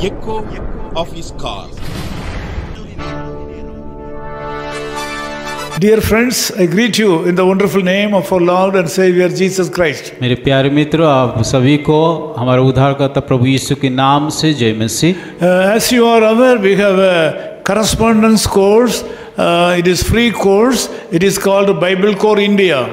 echo of his call. Dear friends, I greet you in the wonderful name of our Lord and Savior Jesus Christ. मेरे प्यारे मित्रों, आप सभी को हमारे उद्धारकर्ता प्रभु यीशु के नाम से जय मसीह। As you are aware, we have a correspondence course. It is free course. It is called Bible Core India.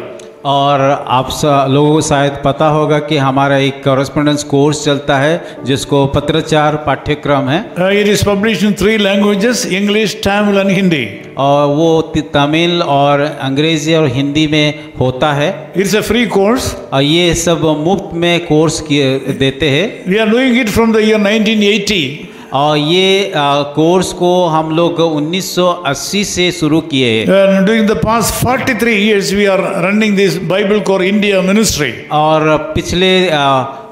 और आप लोगों को शायद पता होगा कि हमारा एक कॉरेस्पॉन्डेंस कोर्स चलता है जिसको पत्राचार पाठ्यक्रम है। It is published in 3 languages: English, Tamil and Hindi. और वो तमिल और अंग्रेजी और हिंदी में होता है। It's a free course. और ये सब मुफ्त में कोर्स देते हैं। We are doing it from the year 1980. और ये कोर्स को हम लोग 1980 से शुरू किए हैं। During the past 43 years, we are running this Bible Core India ministry. और पिछले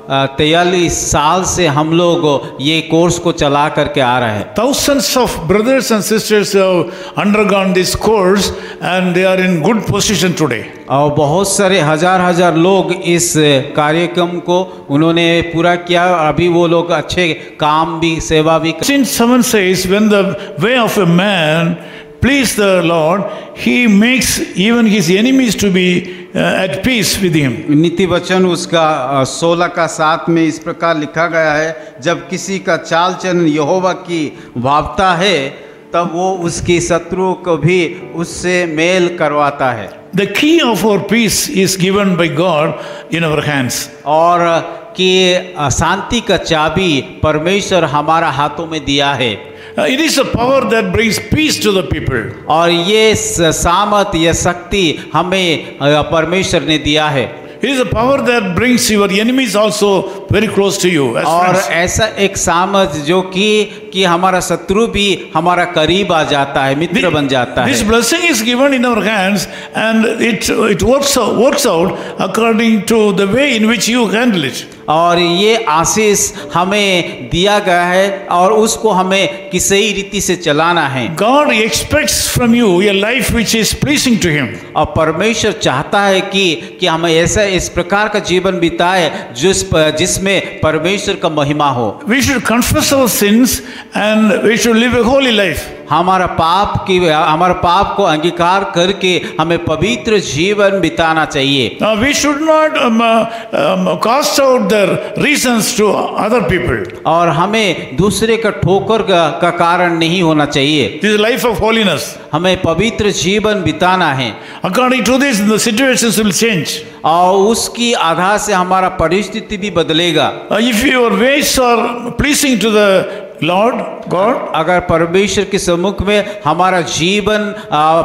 43 साल से हम लोग ये कोर्स को चला करके आ रहे हैं। Thousands of brothers and sisters have undergone this course and they are in good position today. और बहुत सारे हजार लोग इस कार्यक्रम को उन्होंने पूरा किया। अभी वो लोग अच्छे काम भी सेवा भी। Since someone says, when the way of a man please the Lord, he makes even his enemies to be at peace with him. नीति वचन उसका 16 का 7 में इस प्रकार लिखा गया है, जब किसी का चाल चलन यहोवा की भावता है तब वो उसकी शत्रुओं को भी उससे मेल करवाता है। The key of our peace is given by God in our hands. और कि शांति का चाबी परमेश्वर हमारा हाथों में दिया है। It is a power that brings peace to the people. और ये सामर्थ या शक्ति हमें परमेश्वर ने दिया है। It is a power that brings your enemies also very close to you as और friends. ऐसा एक सामर्थ जो कि हमारा शत्रु भी हमारा करीब आ जाता है, मित्र बन जाता This है। blessing is given in our hands and it works out according to the way in which you handle it. और ये आशीष हमें दिया गया है और उसको हमें किसी रीति से चलाना है। God expects from you a life which is pleasing to him. और परमेश्वर चाहता है कि हमें ऐसा इस प्रकार का जीवन बिताए जिसमें परमेश्वर का महिमा हो। We should confess our sins and we should live a holy life. हमारा पाप को अंगीकार करके हमें पवित्र जीवन बिताना चाहिए। We should not cast out the reasons to other people. और हमें दूसरे का ठोकर का कारण नहीं होना चाहिए। This is a life of holiness. हमें पवित्र जीवन बिताना है। According to this, the situations will change. और उसकी आधार से हमारा परिस्थिति भी बदलेगा। If your ways are pleasing to the Lord God, अगर परमेश्वर के सम्मुख में हमारा जीवन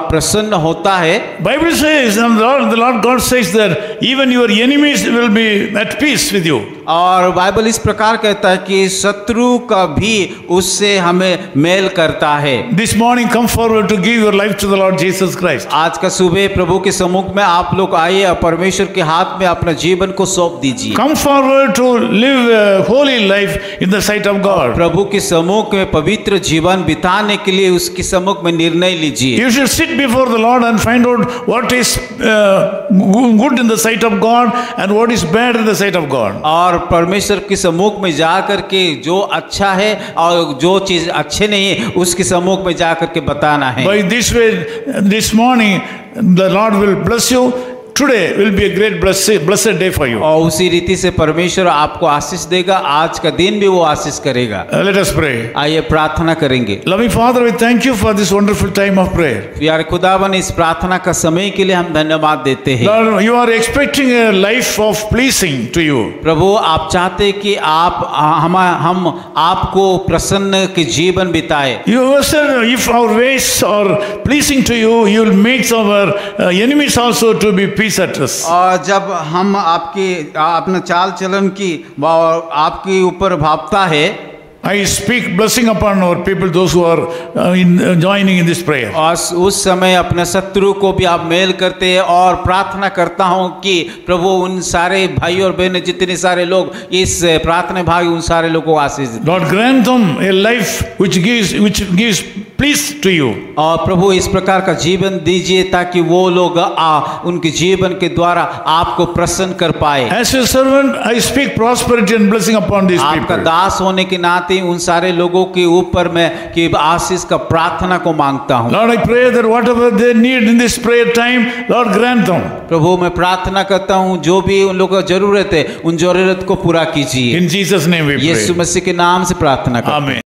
प्रसन्न होता है। Bible says, and the Lord God says that even your enemies will be at peace with you. और बाइबल इस प्रकार कहता है कि शत्रु का भी उससे हमें मेल करता है। This morning, come forward to give your life to the Lord Jesus Christ. आज का सुबह प्रभु के सम्मुख में आप लोग आइए और परमेश्वर के हाथ में अपना जीवन को सौंप दीजिए। Come forward to live a holy life in the sight of God. प्रभु के सम्मुख में पवित्र जीवन बिताने के लिए उसके सम्मुख में निर्णय लीजिए। You should sit before the Lord and find out what is good in the sight of God and what is bad in the sight of God. और परमेश्वर के सम्मुख में जा करके जो अच्छा है और जो चीज अच्छे नहीं है उसके सम्मुख में जा करके बताना है। By this way, this morning, the Lord will bless you. Today will be a great blessed day for you. और उसी रीति से परमेश्वर आपको आशीष देगा। आज का दिन भी वो आशीष करेगा। Let us pray. आइए प्रार्थना करेंगे। Loving Father, we thank you for this wonderful time of prayer. प्यारे खुदावन, इस प्रार्थना का समय के लिए हम धन्यवाद देते हैं। Lord, you are expecting a life of pleasing to you. प्रभु, आप चाहते हैं कि हम आपको प्रसन्न के जीवन बिताए। You said if our ways are pleasing to you, you will make our enemies also to be peace at us. और जब हम अपना चाल चलन की आपके ऊपर भावता है, I speak blessing upon our people, those who are joining in this prayer. और उस समय अपने शत्रु को भी आप मेल करते हैं और प्रार्थना करता हूं कि प्रभु उन सारे भाई और बहन जितने सारे लोग इस प्रार्थना भाग उन सारे लोगों को आशीष दे। Lord, grant them a life which gives peace to you. और प्रभु इस प्रकार का जीवन दीजिए ताकि वो लोग उनके जीवन के द्वारा आपको प्रसन्न कर पाए। As your servant, I speak prosperity and blessing upon these आपका people. दास होने के नाते साथ ही उन सारे लोगों के ऊपर मैं कि आशीष का प्रार्थना को मांगता हूँ। Lord, I pray that whatever they need in this prayer time, Lord, grant them. प्रभु मैं प्रार्थना करता हूँ जो भी उन लोगों को जरूरत है उन जरूरत को पूरा कीजिए। In Jesus' name we Yeshu pray. मसीह के नाम से प्रार्थना करता हूँ। Amen.